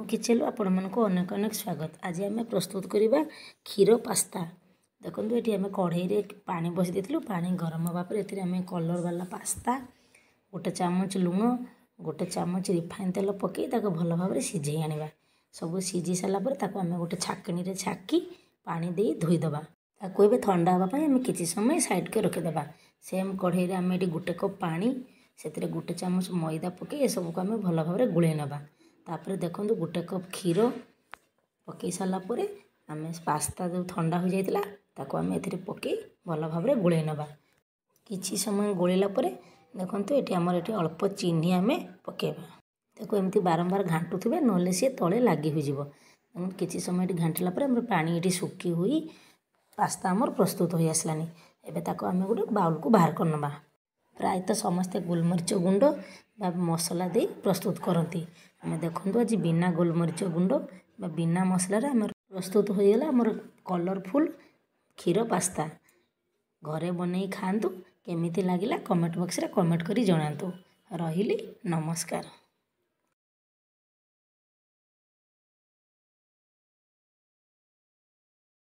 Kitchen आपण मन को अनेक अनेक स्वागत। आज आम प्रस्तुत करवा क्षीर पास्ता। देखो ये आम कढ़ई रे पानी बस देलु। पानी गरम होगा आम कलर वाला पास्ता गोटे चामच लुण गोटे चामच रिफाइन तेल पकई भल भाव सीझे आने सब सीझी सारापर आम गोटे छाकनी रे छाकी पानी दे धोईदबा। ताको ए ठंडा हाँवाई आम कि समय साइड के रखीदे। सेम कढ़ई रे आम ये गोटे कप पानी से गोटे चामच मैदा पकई ए सबको आम भल भाव गोले नवा। तापर देखो गोटे कप क्षीर पकई सारापर आम पास्ता जो ठंडा हो जाता ताको आम ए पकई भल भाव गोले नवा। किछि समय गोलेला देखो ये आमर ये अल्प चीनी आम पकेबा। देखो एमती बारंबार घाटुवे ना सी तले लगी हो। किछि समय घाटिला पानी ये सुखी हुई पास्ता आमर प्रस्तुत हो आसलानी। एबे ताको आम गोटे बाउल को बाहर करनबा। प्रायतः समस्ते गोलमरीच गुंड बा मसला दे प्रस्तुत करती। आम देखो आज बिना गोलमरीच गुंड बा बिना मसलार आम प्रस्तुत होगला आमर कलरफुल क्षीर पास्ता। घरे बनै खातु केमिति लागिला कमेंट बॉक्स रे कमेंट करी जणातु। रहिली नमस्कार।